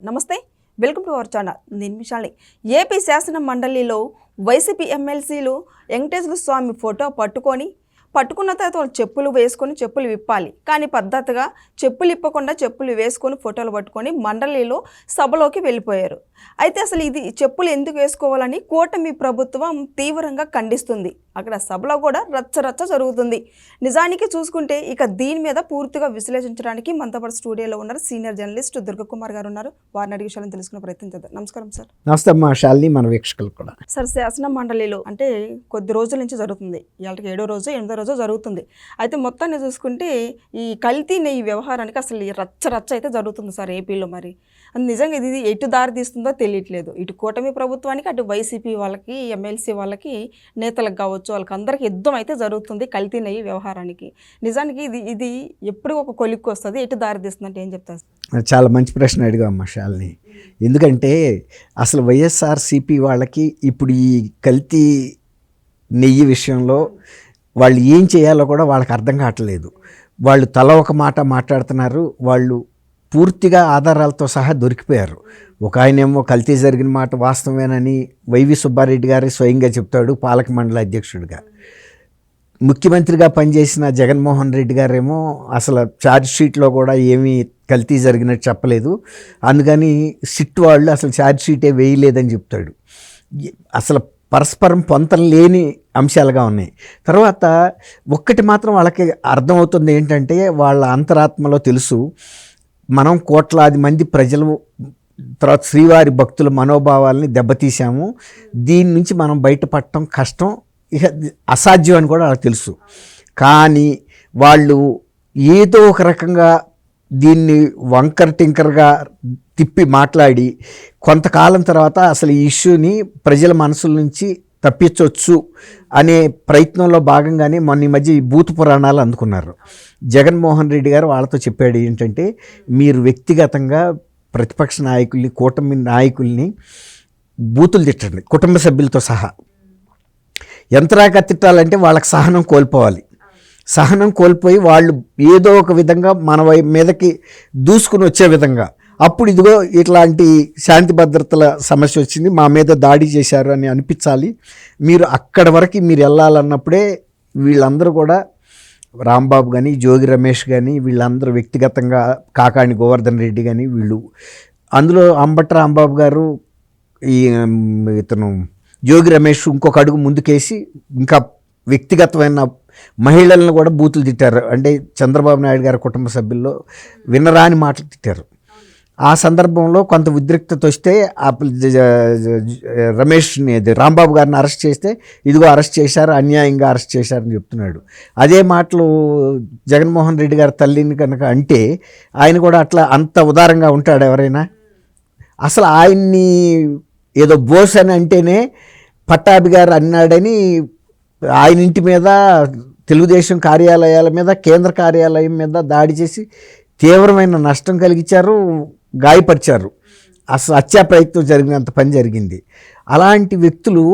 నమస్తే, welcome to our channel. నేను Vishali. AP శాసన మండలిలో వైసీపీ ఎమ్మెల్సీలు వెంకటేశ్వర స్వామి ఫోటో పట్టుకున్న తర్వాత వాళ్ళు చెప్పులు వేసుకొని చెప్పులు విప్పాలి. కానీ పద్ధతిగా చెప్పులు ఇప్పకుండా చెప్పులు వేసుకొని ఫోటోలు పట్టుకొని మండలిలో సభలోకి వెళ్ళిపోయారు. అయితే అసలు ఇది చెప్పులు ఎందుకు వేసుకోవాలని కూటమి ప్రభుత్వం తీవ్రంగా ఖండిస్తుంది. అక్కడ సభలో కూడా రచ్చ జరుగుతుంది. నిజానికి చూసుకుంటే ఇక దీని మీద పూర్తిగా విశ్లేషించడానికి మనతో పాటు స్టూడియోలో ఉన్నారు సీనియర్ జర్నలిస్ట్ దుర్గకుమార్ గారు ఉన్నారు. వారిని అడిగే విషయాలను తెలుసుకునే ప్రయత్నం చేద్దాం. నమస్కారం సార్. నమస్తే అమ్మా శాలిని, మన వీక్షకులు కూడా. సార్, శాసన మండలిలో అంటే కొద్ది రోజుల నుంచి జరుగుతుంది. ఇవాళకి 7వ రోజు 8వ రోజు జరుగుతుంది. అయితే మొత్తాన్ని చూసుకుంటే ఈ కల్తీ నెయ్యి వ్యవహారానికి అసలు రచ్చ అయితే జరుగుతుంది సార్ ఏపీలో. మరి నిజంగా ఇది ఎటు దారి తీస్తుందో తెలియట్లేదు. ఇటు కూటమి ప్రభుత్వానికి, అటు వైసీపీ వాళ్ళకి, ఎమ్మెల్సీ వాళ్ళకి, నేతలకు కావచ్చు, వాళ్ళకి అందరికీ యుద్ధం అయితే జరుగుతుంది కల్తీ నెయ్యి వ్యవహారానికి. నిజానికి ఇది ఎప్పుడు ఒక కొలిక్కి వస్తుంది, ఎటు దారి తీస్తుంది అంటే ఏం చెప్తారు? చాలా మంచి ప్రశ్న అడిగామ్మా శాలిని. ఎందుకంటే అసలు వైఎస్ఆర్సీపీ వాళ్ళకి ఇప్పుడు ఈ కల్తీ నెయ్యి విషయంలో వాళ్ళు ఏం చేయాలో కూడా వాళ్ళకి అర్థం కావట్లేదు. వాళ్ళు తల ఒక మాట మాట్లాడుతున్నారు. వాళ్ళు పూర్తిగా ఆధారాలతో సహా దొరికిపోయారు. ఒక ఆయనేమో కల్తీ జరిగిన మాట వాస్తవేనని వైవి సుబ్బారెడ్డి గారు స్వయంగా చెప్తాడు పాలక మండలి అధ్యక్షుడిగా. ముఖ్యమంత్రిగా పనిచేసిన జగన్మోహన్ రెడ్డి గారేమో అసలు ఛార్జ్ షీట్లో కూడా ఏమీ కల్తీ జరిగినట్టు చెప్పలేదు, అందుకని సిట్ వాళ్ళు అసలు ఛార్జ్ షీటే వేయలేదని చెప్తాడు. అసలు పరస్పరం పొంతం లేని అంశాలుగా ఉన్నాయి. తర్వాత ఒక్కటి మాత్రం వాళ్ళకి అర్థమవుతుంది ఏంటంటే, వాళ్ళ అంతరాత్మలో తెలుసు, మనం కోట్లాది మంది ప్రజలు తర్వాత శ్రీవారి భక్తుల మనోభావాల్ని దెబ్బతీసాము, దీని నుంచి మనం బయటపడటం కష్టం, ఇక అసాధ్యం అని కూడా వాళ్ళకి తెలుసు. కానీ వాళ్ళు ఏదో ఒక రకంగా దీన్ని వంకర టింకర్గా తిప్పి మాట్లాడి కొంతకాలం తర్వాత అసలు ఈ ఇష్యూని ప్రజల మనసుల నుంచి తప్పించవచ్చు అనే ప్రయత్నంలో భాగంగానే మొన్న ఈ మధ్య ఈ భూత పురాణాలు అందుకున్నారు. జగన్మోహన్ రెడ్డి గారు వాళ్ళతో చెప్పాడు ఏంటంటే, మీరు వ్యక్తిగతంగా ప్రతిపక్ష నాయకుల్ని, కూటమి నాయకుల్ని బూతులు తిట్టండి కుటుంబ సభ్యులతో సహా. యంత్రాక తిట్టాలంటే వాళ్ళకి సహనం కోల్పోవాలి. సహనం కోల్పోయి వాళ్ళు ఏదో ఒక విధంగా మన మీదకి దూసుకుని వచ్చే విధంగా, అప్పుడు ఇదిగో ఇట్లాంటి శాంతి భద్రతల సమస్య వచ్చింది, మా మీద దాడి చేశారు అని అనిపించాలి. మీరు అక్కడి వరకు మీరు వెళ్ళాలన్నప్పుడే వీళ్ళందరూ కూడా, రాంబాబు కానీ, జోగి రమేష్ కానీ, వీళ్ళందరూ వ్యక్తిగతంగా, కాకాణి గోవర్ధన్ రెడ్డి కానీ, వీళ్ళు అందులో అంబటి రాంబాబు గారు, ఇతను జోగి రమేష్ ఇంకొక అడుగు ముందుకేసి ఇంకా వ్యక్తిగతమైన మహిళలను కూడా బూతులు తిట్టారు. అంటే చంద్రబాబు నాయుడు గారి కుటుంబ సభ్యుల్లో వినరాని మాటలు తిట్టారు. ఆ సందర్భంలో కొంత ఉద్రిక్తత వస్తే రమేష్ని, రాంబాబు గారిని అరెస్ట్ చేస్తే, ఇదిగో అరెస్ట్ చేశారు, అన్యాయంగా అరెస్ట్ చేశారని చెప్తున్నాడు. అదే మాటలు జగన్మోహన్ రెడ్డి గారి తల్లిని కనుక అంటే, ఆయన కూడా అట్లా అంత ఉదారంగా ఉంటాడు ఎవరైనా? అసలు ఆయన్ని ఏదో బోస్ అని అంటేనే పట్టాభి గారు అన్నాడని ఆయన ఇంటి మీద, తెలుగుదేశం కార్యాలయాల మీద, కేంద్ర కార్యాలయం మీద దాడి చేసి తీవ్రమైన నష్టం కలిగించారు, గాయపరిచారు. అసలు హత్యా ప్రయత్నం జరిగినంత పని జరిగింది. అలాంటి వ్యక్తులు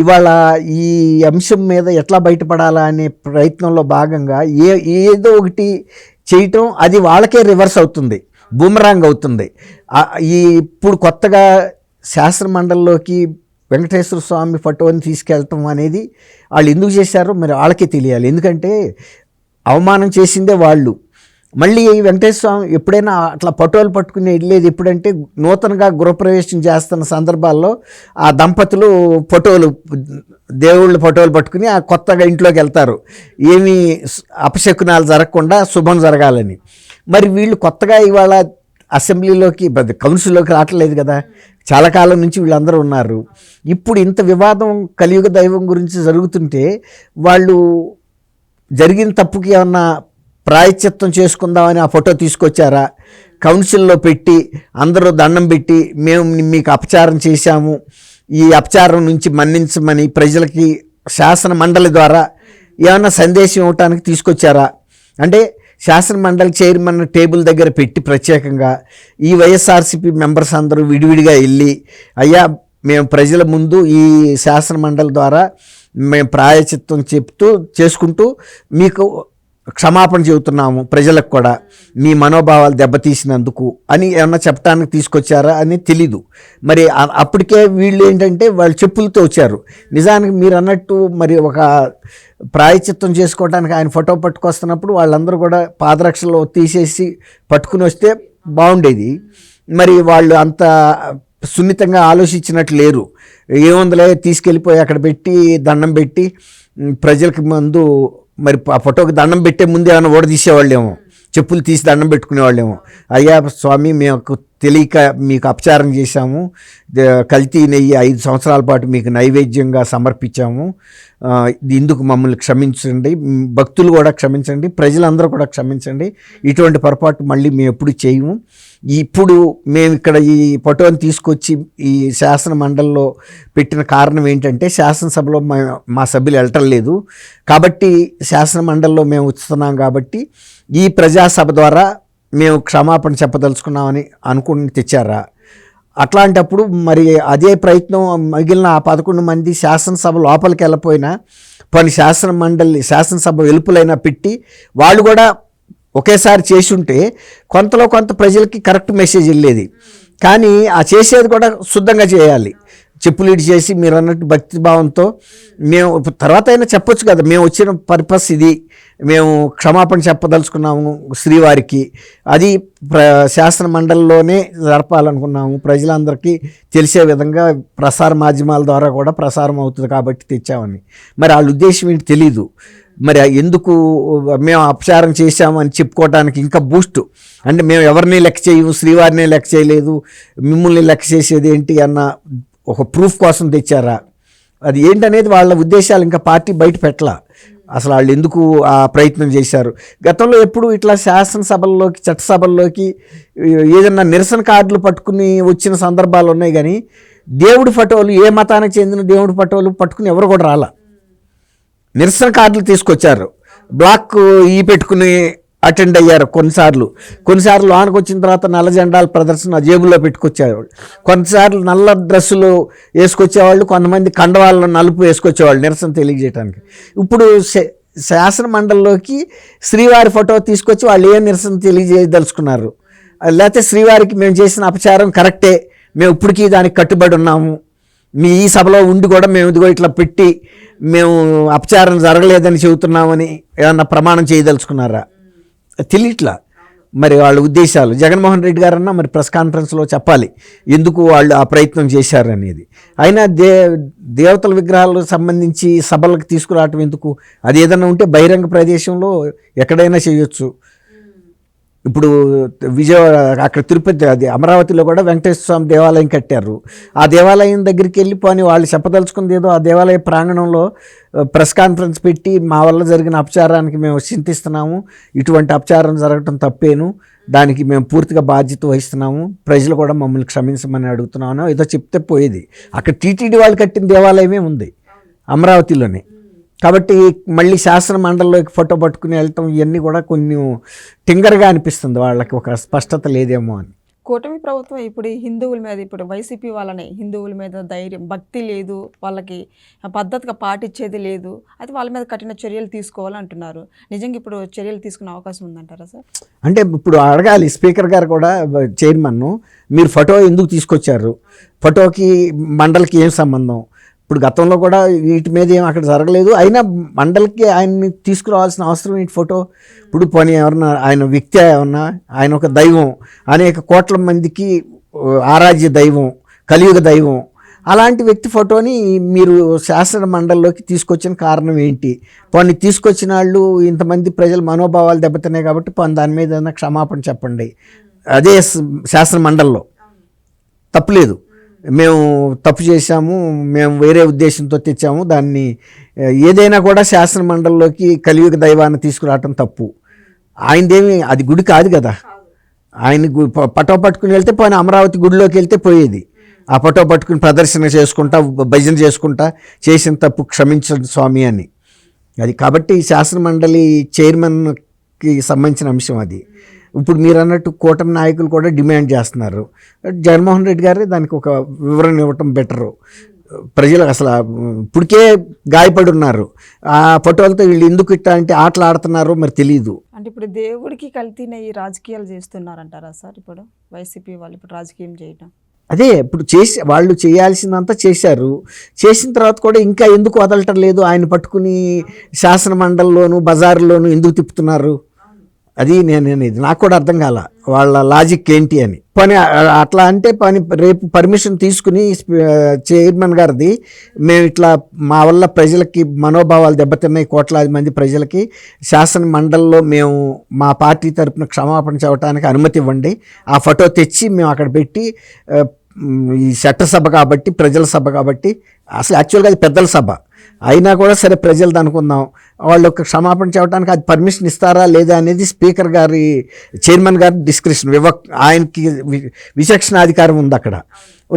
ఇవాళ ఈ అంశం మీద ఎట్లా బయటపడాలా అనే ప్రయత్నంలో భాగంగా ఏదో ఒకటి చేయటం, అది వాళ్ళకే రివర్స్ అవుతుంది, బూమరాంగ్ అవుతుంది. ఇప్పుడు కొత్తగా శాసన మండలిలోకి వెంకటేశ్వర స్వామి ఫోటోని తీసుకెళ్ళటం అనేది వాళ్ళు ఎందుకు చేశారో మరి వాళ్ళకే తెలియాలి. ఎందుకంటే అవమానం చేసిందే వాళ్ళు. మళ్ళీ ఈ వెంకటేశ్వర స్వామి ఎప్పుడైనా అట్లా ఫోటోలు పట్టుకుని వెళ్ళేది ఎప్పుడంటే, నూతనంగా గృహప్రవేశం చేస్తున్న సందర్భాల్లో ఆ దంపతులు ఫోటోలు, దేవుళ్ళ ఫోటోలు పట్టుకుని ఆ కొత్తగా ఇంట్లోకి వెళ్తారు, ఏమీ అపశకునాలు జరగకుండా శుభం జరగాలని. మరి వీళ్ళు కొత్తగా ఇవాళ అసెంబ్లీలోకి, కౌన్సిల్లోకి రావట్లేదు కదా, చాలా కాలం నుంచి వీళ్ళందరూ ఉన్నారు. ఇప్పుడు ఇంత వివాదం కలియుగ దైవం గురించి జరుగుతుంటే వాళ్ళు జరిగిన తప్పుకి ఏమన్నా ప్రాయశ్చిత్తం చేసుకుందామని ఆ ఫోటో తీసుకొచ్చారా? కౌన్సిల్లో పెట్టి అందరూ దండం పెట్టి, మేము మీకు అపచారం చేశాము, ఈ అపచారం నుంచి మన్నించమని ప్రజలకి శాసన మండలి ద్వారా ఏమన్నా సందేశం ఇవ్వటానికి తీసుకొచ్చారా? అంటే శాసన మండలి చైర్మన్ టేబుల్ దగ్గర పెట్టి ప్రత్యేకంగా ఈ వైఎస్ఆర్సీపీ మెంబర్స్ అందరూ విడివిడిగా వెళ్ళి, అయ్యా మేము ప్రజల ముందు ఈ శాసన మండలి ద్వారా మేము ప్రాయశ్చిత్తం చేసుకుంటూ మీకు క్షమాపణ చెబుతున్నాము ప్రజలకు కూడా మీ మనోభావాలు దెబ్బతీసినందుకు అని ఏమన్నా చెప్పడానికి తీసుకొచ్చారా అని తెలీదు. మరి అప్పటికే వీళ్ళు ఏంటంటే వాళ్ళు చెప్పులతో వచ్చారు. నిజానికి మీరు అన్నట్టు మరి ఒక ప్రాయశ్చిత్తం చేసుకోవడానికి ఆయన ఫోటో పట్టుకొస్తున్నప్పుడు వాళ్ళందరూ కూడా పాదరక్షలు తీసేసి పట్టుకుని వస్తే బాగుండేది. మరి వాళ్ళు అంత సున్నితంగా ఆలోచించినట్లు లేరు. ఏముందలే తీసుకెళ్ళిపోయి అక్కడ పెట్టి దండం పెట్టి ప్రజలకి ముందు మరి ఆ ఫోటోకి దండం పెట్టే ముందు ఏమైనా ఓడదీసేవాళ్ళేమో, చెప్పులు తీసి దండం పెట్టుకునేవాళ్ళేమో. అయ్యా స్వామి మేము తెలియక మీకు అపచారం చేశాము, కల్తీ నెయ్యి 5 సంవత్సరాల పాటు మీకు నైవేద్యంగా సమర్పించాము, ఇందుకు మమ్మల్ని క్షమించండి, భక్తులు కూడా క్షమించండి, ప్రజలందరూ కూడా క్షమించండి, ఇటువంటి పొరపాటు మళ్ళీ మేము ఎప్పుడు చేయము. ఇప్పుడు మేము ఇక్కడ ఈ ఫోటోని తీసుకొచ్చి ఈ శాసన మండలిలో పెట్టిన కారణం ఏంటంటే శాసనసభలో మా సభ్యులు వెళ్ళటం లేదు కాబట్టి శాసన మండలిలో మేము ఉంచుతున్నాం కాబట్టి ఈ ప్రజాసభ ద్వారా మేము క్షమాపణ చెప్పదలుచుకున్నామని అనుకుని తెచ్చారా? అట్లాంటప్పుడు మరి అదే ప్రయత్నం మిగిలిన ఆ 11 మంది శాసనసభ లోపలికి వెళ్ళపోయినా పని శాసనసభ వెలుపులైనా పెట్టి వాళ్ళు కూడా ఒకేసారి చేసి ఉంటే కొంతలో కొంత ప్రజలకి కరెక్ట్ మెసేజ్ వెళ్ళేది. కానీ ఆ చేసేది కూడా శుద్ధంగా చేయాలి. చెప్పులు ఇడి చేసి మీరు అన్నట్టు భక్తిభావంతో మేము తర్వాత అయినా చెప్పొచ్చు కదా, మేము వచ్చిన పర్పస్ ఇది, మేము క్షమాపణ చెప్పదలుచుకున్నాము శ్రీవారికి, అది శాసన మండలిలోనే జరపాలనుకున్నాము, ప్రజలందరికీ తెలిసే విధంగా ప్రసార మాధ్యమాల ద్వారా కూడా ప్రసారం అవుతుంది కాబట్టి తెచ్చామని. మరి వాళ్ళ ఉద్దేశం ఏంటి తెలీదు. మరి ఎందుకు మేము అపచారం చేశామని చెప్పుకోవడానికి ఇంకా బూస్ట్ అంటే మేము ఎవరిని లెక్క చేయము, శ్రీవారిని లెక్క చేయలేదు, మిమ్మల్ని లెక్క చేసేది ఏంటి అన్న ఒక ప్రూఫ్ కోసం తెచ్చారా? అది ఏంటనేది వాళ్ళ ఉద్దేశాలు ఇంకా పార్టీ బయట పెట్టలా. అసలు వాళ్ళు ఎందుకు ఆ ప్రయత్నం చేశారు? గతంలో ఎప్పుడు ఇట్లా శాసనసభల్లోకి చట్టసభల్లోకి ఏదన్నా నిరసన కార్డులు పట్టుకుని వచ్చిన సందర్భాలు ఉన్నాయి, కానీ దేవుడి ఫోటోలు, ఏ మతానికి చెందిన దేవుడి ఫోటోలు పట్టుకుని ఎవరు కూడా రాలా. నిరసన కార్డులు తీసుకొచ్చారు, బ్లాక్ పెట్టుకుని అటెండ్ అయ్యారు. కొన్నిసార్లు లోనికి వచ్చిన తర్వాత నల్ల జెండాల ప్రదర్శన జేబుల్లో పెట్టుకొచ్చేవాళ్ళు, కొన్నిసార్లు నల్ల డ్రెస్సులు వేసుకొచ్చేవాళ్ళు, కొంతమంది కండవాళ్ళను నలుపు వేసుకొచ్చేవాళ్ళు నిరసన తెలియజేయడానికి. ఇప్పుడు శాసన మండలిలోకి శ్రీవారి ఫోటో తీసుకొచ్చి వాళ్ళు ఏం నిరసన తెలియజేయదలుచుకున్నారు? లేకపోతే శ్రీవారికి మేము చేసిన అపచారం కరెక్టే, మేము ఇప్పటికీ దానికి కట్టుబడి ఉన్నాము, మీ ఈ సభలో ఉండి కూడా మేము ఇదిగో ఇట్లా పెట్టి మేము అపచారం జరగలేదని చెబుతున్నామని ఏమన్నా ప్రమాణం చేయదలుచుకున్నారా? తెలియట్లా మరి వాళ్ళ ఉద్దేశాలు. జగన్మోహన్ రెడ్డి గారన్నా మరి ప్రెస్ కాన్ఫరెన్స్లో చెప్పాలి ఎందుకు వాళ్ళు ఆ ప్రయత్నం చేశారు అనేది. అయినా దేవతల విగ్రహాలకు సంబంధించి సభలకు తీసుకురావటం ఎందుకు? అది ఏదైనా ఉంటే బహిరంగ ప్రదేశంలో ఎక్కడైనా చేయొచ్చు. ఇప్పుడు విజయవాడ అక్కడ తిరుపతి అది అమరావతిలో కూడా వెంకటేశ్వర స్వామి దేవాలయం కట్టారు. ఆ దేవాలయం దగ్గరికి వెళ్ళిపోని వాళ్ళు చెప్పదలుచుకుంది ఏదో ఆ దేవాలయ ప్రాంగణంలో ప్రెస్ కాన్ఫరెన్స్ పెట్టి మా వల్ల జరిగిన అపచారానికి మేము చింతిస్తున్నాము, ఇటువంటి అపచారం జరగటం తప్పేను, దానికి మేము పూర్తిగా బాధ్యత వహిస్తున్నాము, ప్రజలు కూడా మమ్మల్ని క్షమించమని అడుగుతున్నాము ఏదో చెప్తే పోయేది. అక్కడ టీటీడీ వాళ్ళు కట్టిన దేవాలయమే ఉంది అమరావతిలోనే. కాబట్టి మళ్ళీ శాసన మండలిలోకి ఫోటో పట్టుకుని వెళ్ళటం ఇవన్నీ కూడా కొన్ని టింగర్గా అనిపిస్తుంది, వాళ్ళకి ఒక స్పష్టత లేదేమో అని. కూటమి ప్రభుత్వం ఇప్పుడు హిందువుల మీద, ఇప్పుడు వైసీపీ వాళ్ళని హిందువుల మీద ధైర్యం, భక్తి లేదు, వాళ్ళకి పద్ధతిగా పాటించేది లేదు, అయితే వాళ్ళ మీద కఠిన చర్యలు తీసుకోవాలంటున్నారు. నిజంగా ఇప్పుడు చర్యలు తీసుకునే అవకాశం ఉందంటారా సార్? అంటే ఇప్పుడు అడగాలి స్పీకర్ గారు కూడా, చైర్మన్, మీరు ఫోటో ఎందుకు తీసుకొచ్చారు, ఫోటోకి మండలికి ఏం సంబంధం? ఇప్పుడు గతంలో కూడా వీటి మీద ఏం అక్కడ జరగలేదు, అయినా మండలికి ఆయన్ని తీసుకురావాల్సిన అవసరం ఏంటి ఫోటో? ఇప్పుడు పోనీ ఎవరన్నా ఆయన వ్యక్తి ఏమన్నా, ఆయన ఒక దైవం, అనేక కోట్ల మందికి ఆరాధ్య దైవం, కలియుగ దైవం, అలాంటి వ్యక్తి ఫోటోని మీరు శాసన మండలిలోకి తీసుకొచ్చిన కారణం ఏంటి? పోనీ తీసుకొచ్చిన వాళ్ళు ఇంతమంది ప్రజల మనోభావాలు దెబ్బతిన్నాయి కాబట్టి పోనీ దాని మీద ఏదైనా క్షమాపణ చెప్పండి. అదే శాసన మండలిలో తప్పులేదు, మేము తప్పు చేశాము, మేము వేరే ఉద్దేశంతో తెచ్చాము, దాన్ని ఏదైనా కూడా శాసన మండలిలోకి కలియుగ దైవాన్ని తీసుకురావటం తప్పు. ఆయనదేమి అది గుడి కాదు కదా, ఆయన పటో పట్టుకుని వెళ్తే పోయిన అమరావతి గుడిలోకి వెళ్తే పోయేది, ఆ పటో పట్టుకుని ప్రదర్శన చేసుకుంటా భజన చేసుకుంటా చేసిన తప్పు క్షమించండి స్వామి అని. అది కాబట్టి శాసన మండలి చైర్మన్కి సంబంధించిన అంశం అది. ఇప్పుడు మీరు అన్నట్టు కూటమి నాయకులు కూడా డిమాండ్ చేస్తున్నారు, జగన్మోహన్ రెడ్డి గారే దానికి ఒక వివరణ ఇవ్వటం బెటరు. ప్రజలు అసలు ఇప్పటికే గాయపడి ఉన్నారు. ఆ ఫోటోలతో వీళ్ళు ఎందుకు ఇట్లా అంటే ఆటలు ఆడుతున్నారో మరి తెలియదు. అంటే ఇప్పుడు దేవుడికి కల్తీ నెయ్యి రాజకీయాలు చేస్తున్నారంటారా సార్? ఇప్పుడు వైసీపీ వాళ్ళు ఇప్పుడు రాజకీయం చేయటం అదే ఇప్పుడు వాళ్ళు చేయాల్సిందంతా చేశారు. చేసిన తర్వాత కూడా ఇంకా ఎందుకు వదలటం లేదు? ఆయన పట్టుకుని శాసన మండలిలోను బజార్లోను ఎందుకు తిప్పుతున్నారు? అది నేను అనేది నాకు కూడా అర్థం కాల వాళ్ళ లాజిక్ ఏంటి అని. పని అట్లా అంటే పని రేపు పర్మిషన్ తీసుకుని చైర్మన్ గారిది, మేము ఇట్లా మా వల్ల ప్రజలకి మనోభావాలు దెబ్బతిన్నాయి, కోట్లాది మంది ప్రజలకి శాసన మండలిలో మేము మా పార్టీ తరపున క్షమాపణ చెప్పడానికి అనుమతి ఇవ్వండి, ఆ ఫోటో తెచ్చి మేము అక్కడ పెట్టి ఈ చట్టసభ కాబట్టి ప్రజల సభ కాబట్టి అసలు యాక్చువల్గా అది పెద్దల సభ అయినా కూడా సరే ప్రజలది అనుకుందాం, వాళ్ళు ఒక క్షమాపణ చెప్పడానికి అది పర్మిషన్ ఇస్తారా లేదా అనేది స్పీకర్ గారి చైర్మన్ గారి డిస్క్రిప్షన్ ఆయనకి విచక్షణాధికారం ఉంది అక్కడ.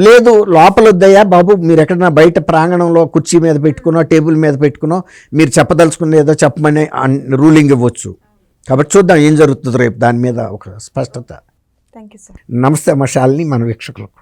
లేదు లోపల వద్దయ్యా బాబు, మీరు ఎక్కడన్నా బయట ప్రాంగణంలో కుర్చీ మీద పెట్టుకునో టేబుల్ మీద పెట్టుకునో మీరు చెప్పదలుచుకునేదో చెప్పమని రూలింగ్ ఇవ్వచ్చు. కాబట్టి చూద్దాం ఏం జరుగుతుందో రేపు దాని మీద ఒక స్పష్టత. Thank you sir. నమస్తే మా శాలిని, మన వీక్షకులకు.